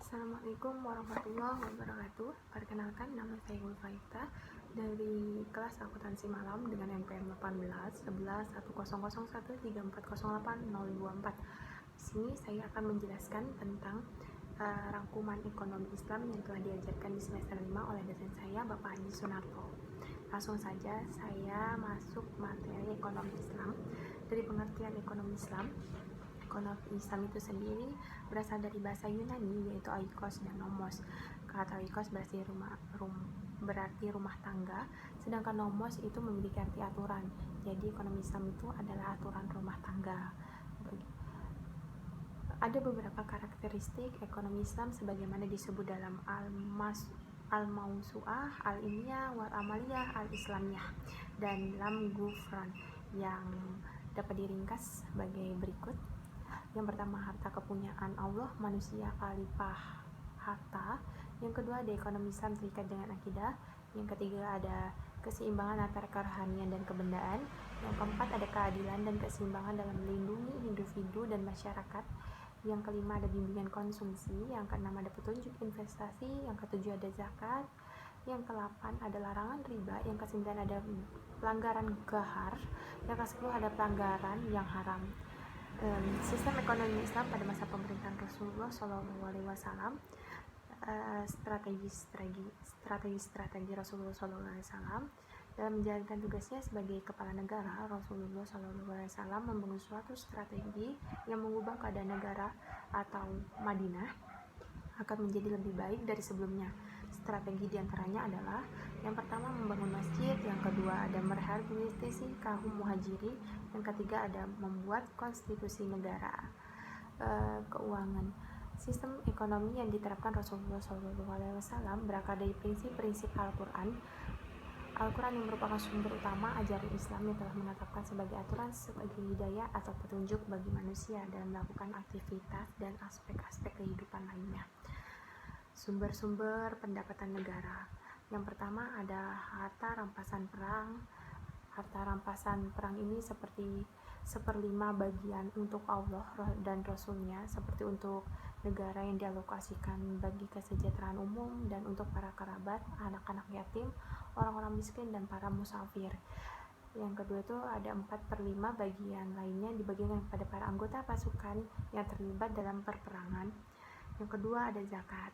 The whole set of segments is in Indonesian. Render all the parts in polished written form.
Assalamualaikum warahmatullahi wabarakatuh. Perkenalkan, nama saya Ulfaita dari kelas akuntansi malam dengan NPM 18 11 1001 3408 Di sini saya akan menjelaskan tentang rangkuman ekonomi Islam yang telah diajarkan di semester 5 oleh dosen saya, Bapak Haji Sunarto. Langsung saja saya masuk materi ekonomi Islam. Dari pengertian ekonomi Islam, ekonomi Islam itu sendiri berasal dari bahasa Yunani, yaitu oikos dan nomos. Kata oikos berarti rumah tangga, sedangkan nomos itu memiliki arti aturan. Jadi ekonomi Islam itu adalah aturan rumah tangga. Ada beberapa karakteristik ekonomi Islam sebagaimana disebut dalam Al-Mawsu'ah, Al-Ilmiyah, Wal-Amaliyah, Al-Islamiyah, dan Lam Gufran, yang dapat diringkas sebagai berikut. Yang pertama, harta kepunyaan Allah, manusia khalifah harta. Yang kedua, ada ekonomi Islam terikat dengan akidah. Yang ketiga, ada keseimbangan antara kerohanian dan kebendaan. Yang keempat, ada keadilan dan keseimbangan dalam melindungi individu dan masyarakat. Yang kelima, ada bimbingan konsumsi. Yang keenam, ada petunjuk investasi. Yang ketujuh, ada zakat. Yang ke-8 ada larangan riba. Yang ke-9 ada pelanggaran gahar. Yang ke-10 ada pelanggaran yang haram. Sistem ekonomi Islam pada masa pemerintahan Rasulullah SAW, strategi Rasulullah SAW dalam menjalankan tugasnya sebagai kepala negara. Rasulullah SAW membangun suatu strategi yang mengubah keadaan negara atau Madinah akan menjadi lebih baik dari sebelumnya. Strategi diantaranya adalah: yang pertama, membangun masjid; yang kedua, ada merehabilitasi kaum muhajirin; yang ketiga, ada membuat konstitusi negara. Keuangan. Sistem ekonomi yang diterapkan Rasulullah SAW berakar dari prinsip-prinsip Al-Quran. Al-Quran yang merupakan sumber utama ajaran Islam yang telah menetapkan sebagai aturan sebagai hidayah atau petunjuk bagi manusia dalam melakukan aktivitas dan aspek-aspek kehidupan lainnya. Sumber-sumber pendapatan negara. Yang pertama, ada harta rampasan perang. Harta rampasan perang ini seperti 1/5 bagian untuk Allah dan Rasulnya, seperti untuk negara yang dialokasikan bagi kesejahteraan umum dan untuk para kerabat, anak-anak yatim, orang-orang miskin, dan para musafir. Yang kedua itu ada 4/5 bagian lainnya dibagikan kepada para anggota pasukan yang terlibat dalam perperangan. Yang kedua ada zakat.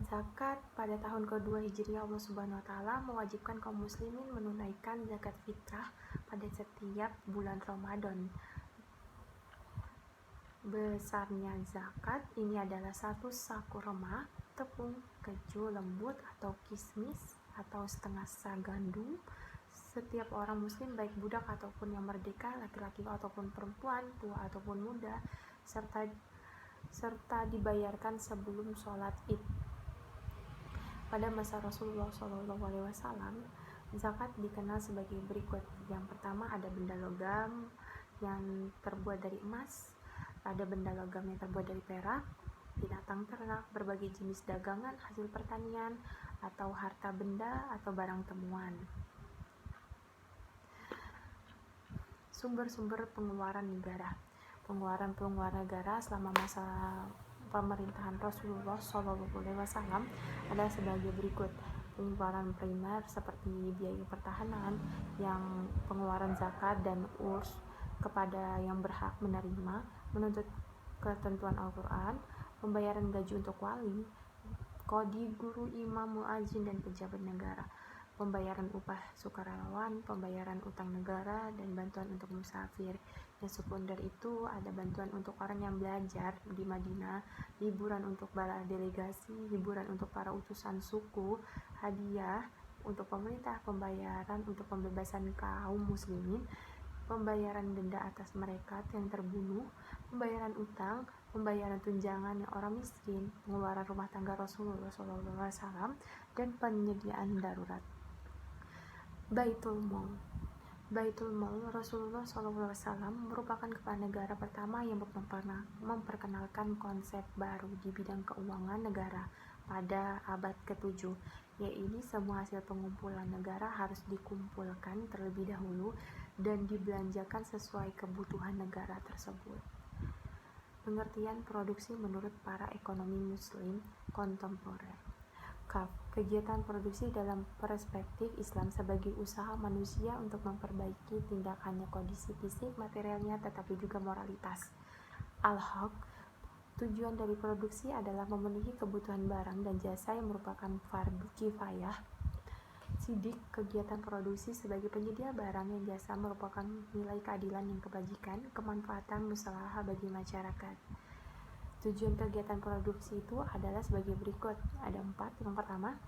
Zakat pada tahun kedua Hijriah, Allah Subhanahu wa taala mewajibkan kaum muslimin menunaikan zakat fitrah pada setiap bulan Ramadan. Besarnya zakat ini adalah 1 sa kurma, tepung, keju lembut atau kismis, atau setengah sa gandum. Setiap orang muslim, baik budak ataupun yang merdeka, laki-laki ataupun perempuan, tua ataupun muda, serta dibayarkan sebelum sholat Id. Pada masa Rasulullah SAW, zakat dikenal sebagai berikut. Yang pertama, ada benda logam yang terbuat dari emas, ada benda logam yang terbuat dari perak, binatang ternak, berbagai jenis dagangan, hasil pertanian, atau harta benda atau barang temuan. Sumber-sumber pengeluaran negara. Pengeluaran negara selama masa pemerintahan Rasulullah SAW adalah sebagai berikut. Pengeluaran primer seperti biaya pertahanan, yang pengeluaran zakat dan urs kepada yang berhak menerima, menuntut ketentuan Al-Quran, pembayaran gaji untuk wali, kodi, guru, imam, muazin, dan pejabat negara, pembayaran upah sukarelawan, pembayaran utang negara, dan bantuan untuk musafir. Yang sekunder itu ada bantuan untuk orang yang belajar di Madinah, hiburan untuk para delegasi, hiburan untuk para utusan suku, hadiah untuk pemerintah, pembayaran untuk pembebasan kaum muslimin, pembayaran denda atas mereka yang terbunuh, pembayaran utang, pembayaran tunjangan yang orang miskin, pengeluaran rumah tangga Rasulullah SAW, dan penyediaan darurat. Baitul Mal Rasulullah SAW merupakan kepala negara pertama yang memperkenalkan konsep baru di bidang keuangan negara pada abad ke-7, yaitu semua hasil pengumpulan negara harus dikumpulkan terlebih dahulu dan dibelanjakan sesuai kebutuhan negara tersebut. Pengertian produksi menurut para ekonomi muslim kontemporer. Kegiatan produksi dalam perspektif Islam sebagai usaha manusia untuk memperbaiki tindakannya, kondisi fisik, materialnya, tetapi juga moralitas. Al-Haq, tujuan dari produksi adalah memenuhi kebutuhan barang dan jasa yang merupakan fardu kifayah. Sidik, kegiatan produksi sebagai penyedia barang dan jasa merupakan nilai keadilan dan kebajikan, kemanfaatan musyawarah bagi masyarakat. Tujuan kegiatan produksi itu adalah sebagai berikut. Ada 4. Yang pertama,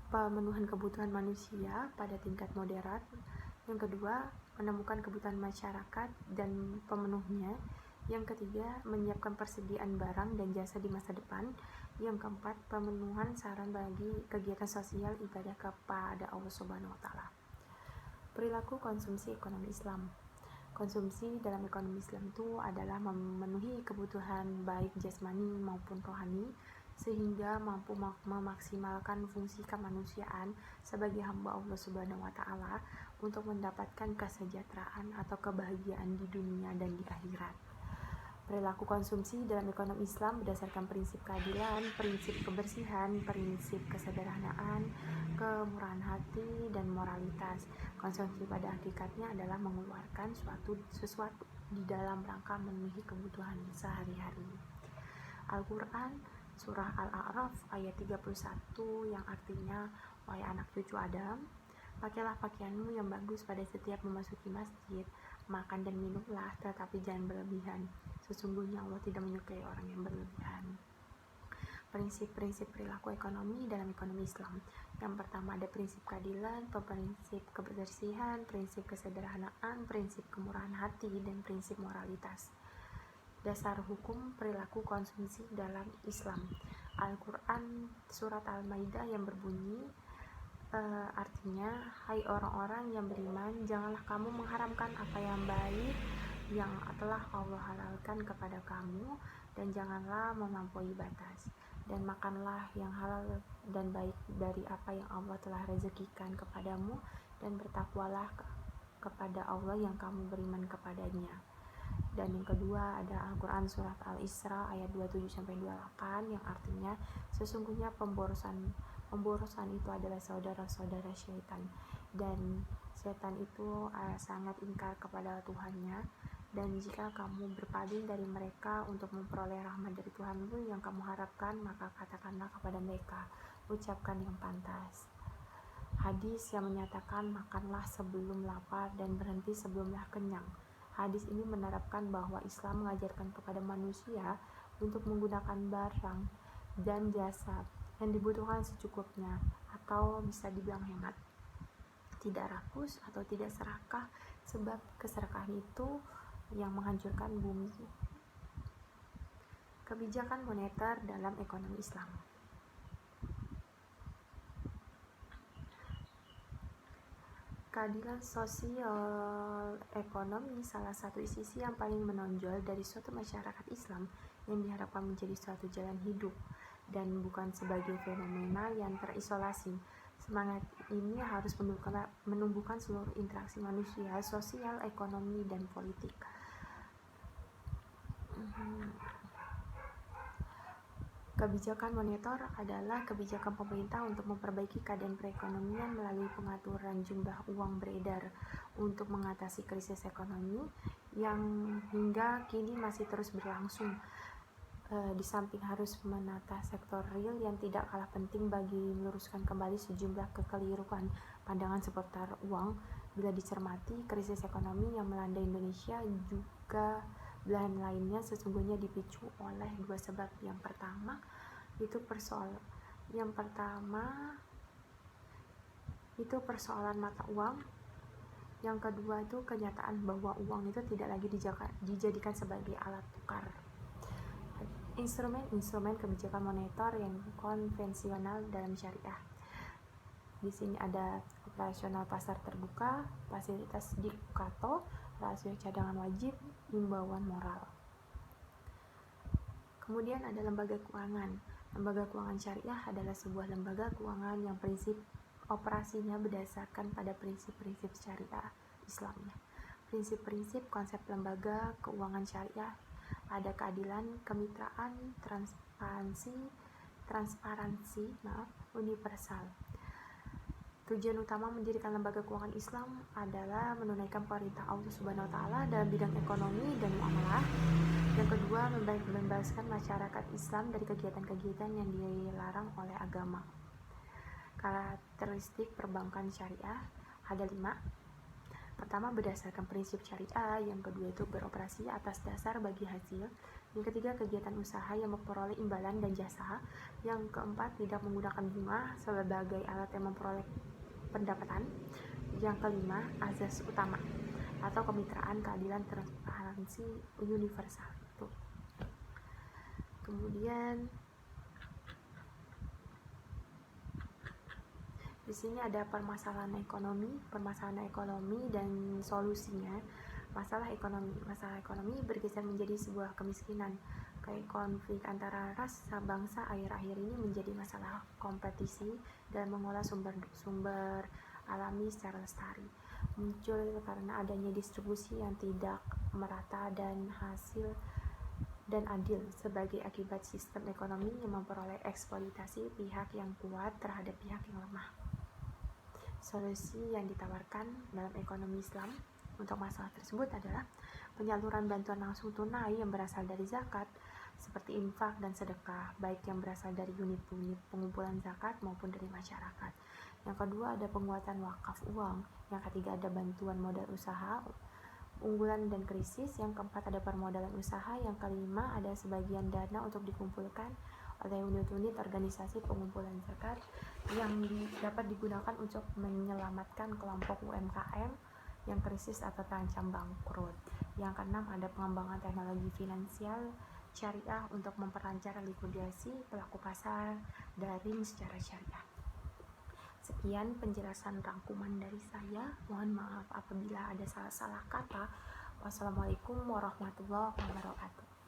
pemenuhan kebutuhan manusia pada tingkat moderat. Yang kedua, menemukan kebutuhan masyarakat dan pemenuhnya. Yang ketiga, menyiapkan persediaan barang dan jasa di masa depan. Yang keempat, pemenuhan saran bagi kegiatan sosial ibadah kepada Allah Subhanahu wa taala. Perilaku konsumsi ekonomi Islam. Konsumsi dalam ekonomi Islam itu adalah memenuhi kebutuhan baik jasmani maupun rohani sehingga mampu memaksimalkan fungsi kemanusiaan sebagai hamba Allah Subhanahu wa taala untuk mendapatkan kesejahteraan atau kebahagiaan di dunia dan di akhirat. Perilaku konsumsi dalam ekonomi Islam berdasarkan prinsip keadilan, prinsip kebersihan, prinsip kesederhanaan, kemurahan hati, dan moralitas. Konsumsi pada hakikatnya adalah mengeluarkan sesuatu di dalam rangka memenuhi kebutuhan sehari-hari. Al-Quran, Surah Al-A'raf ayat 31 yang artinya, wahai anak cucu Adam, pakailah pakaianmu yang bagus pada setiap memasuki masjid, makan dan minumlah, tetapi jangan berlebihan. Sesungguhnya Allah tidak menyukai orang yang berlebihan. Prinsip-prinsip perilaku ekonomi dalam ekonomi Islam. Yang pertama ada prinsip keadilan, prinsip kebersihan, prinsip kesederhanaan, prinsip kemurahan hati, dan prinsip moralitas. Dasar hukum perilaku konsumsi dalam Islam. Al-Quran Surat Al-Maidah yang berbunyi, artinya, hai orang-orang yang beriman, janganlah kamu mengharamkan apa yang baik yang telah Allah halalkan kepada kamu, dan janganlah melampaui batas, dan makanlah yang halal dan baik dari apa yang Allah telah rezekikan kepadamu, dan bertakwalah kepada Allah yang kamu beriman kepadanya. Dan yang kedua ada Al-Quran Surat Al-Isra ayat 27-28 yang artinya, sesungguhnya pemborosan itu adalah saudara-saudara syaitan, dan setan itu sangat ingkar kepada Tuhannya, dan jika kamu berpaling dari mereka untuk memperoleh rahmat dari Tuhanmu yang kamu harapkan, maka katakanlah kepada mereka, ucapkan yang pantas. Hadis yang menyatakan makanlah sebelum lapar dan berhenti sebelumlah kenyang. Hadis ini menerapkan bahwa Islam mengajarkan kepada manusia untuk menggunakan barang dan jasa yang dibutuhkan secukupnya, atau bisa dibilang hemat, tidak rakus atau tidak serakah, sebab keserakahan itu yang menghancurkan bumi. Kebijakan moneter dalam ekonomi Islam. Keadilan sosial ekonomi salah satu sisi yang paling menonjol dari suatu masyarakat Islam yang diharapkan menjadi suatu jalan hidup dan bukan sebagai fenomena yang terisolasi. Semangat ini harus menumbuhkan seluruh interaksi manusia, sosial, ekonomi, dan politik. Kebijakan moneter adalah kebijakan pemerintah untuk memperbaiki keadaan perekonomian melalui pengaturan jumlah uang beredar untuk mengatasi krisis ekonomi yang hingga kini masih terus berlangsung. Di samping harus menata sektor real yang tidak kalah penting bagi meluruskan kembali sejumlah kekeliruan pandangan seputar uang, bila dicermati krisis ekonomi yang melanda Indonesia juga belahan lainnya sesungguhnya dipicu oleh dua sebab. Yang pertama itu persoalan mata uang. Yang kedua itu kenyataan bahwa uang itu tidak lagi dijadikan sebagai alat tukar. Instrumen kebijakan moneter yang konvensional dalam syariah. Di sini ada operasional pasar terbuka, fasilitas diktato, rasio cadangan wajib, imbauan moral. Kemudian ada lembaga keuangan. Lembaga keuangan syariah adalah sebuah lembaga keuangan yang prinsip operasinya berdasarkan pada prinsip-prinsip syariah Islamnya. Prinsip-prinsip konsep lembaga keuangan syariah ada keadilan, kemitraan, transparansi, universal. Tujuan utama mendirikan lembaga keuangan Islam adalah menunaikan perintah Allah Subhanahu wa taala dalam bidang ekonomi dan muamalah. Yang kedua, membebaskan masyarakat Islam dari kegiatan-kegiatan yang dilarang oleh agama. Karakteristik perbankan syariah ada 5. Pertama, berdasarkan prinsip syariah. Yang kedua itu beroperasi atas dasar bagi hasil. Yang ketiga, kegiatan usaha yang memperoleh imbalan dan jasa. Yang keempat, tidak menggunakan bunga sebagai alat yang memperoleh pendapatan. Yang kelima, azas utama atau kemitraan, keadilan, transparansi, universal. Kemudian di sini ada permasalahan ekonomi dan solusinya. Masalah ekonomi bergeser menjadi sebuah kemiskinan. Kayak konflik antara ras bangsa akhir-akhir ini menjadi masalah kompetisi dan mengolah sumber alami secara lestari. Muncul karena adanya distribusi yang tidak merata dan adil sebagai akibat sistem ekonomi yang memperoleh eksploitasi pihak yang kuat terhadap pihak yang lemah. Solusi yang ditawarkan dalam ekonomi Islam untuk masalah tersebut adalah penyaluran bantuan langsung tunai yang berasal dari zakat seperti infak dan sedekah, baik yang berasal dari unit-unit pengumpulan zakat maupun dari masyarakat. Yang kedua ada penguatan wakaf uang. Yang ketiga ada bantuan modal usaha, unggulan dan krisis. Yang keempat ada permodalan usaha. Yang kelima ada sebagian dana untuk dikumpulkan oleh unit-unit organisasi pengumpulan zakat yang dapat digunakan untuk menyelamatkan kelompok UMKM yang krisis atau terancam bangkrut. Yang keenam ada pengembangan teknologi finansial syariah untuk memperlancar likuidasi pelaku pasar daring secara syariah. Sekian penjelasan rangkuman dari saya. Mohon maaf apabila ada salah-salah kata. Wassalamualaikum warahmatullahi wabarakatuh.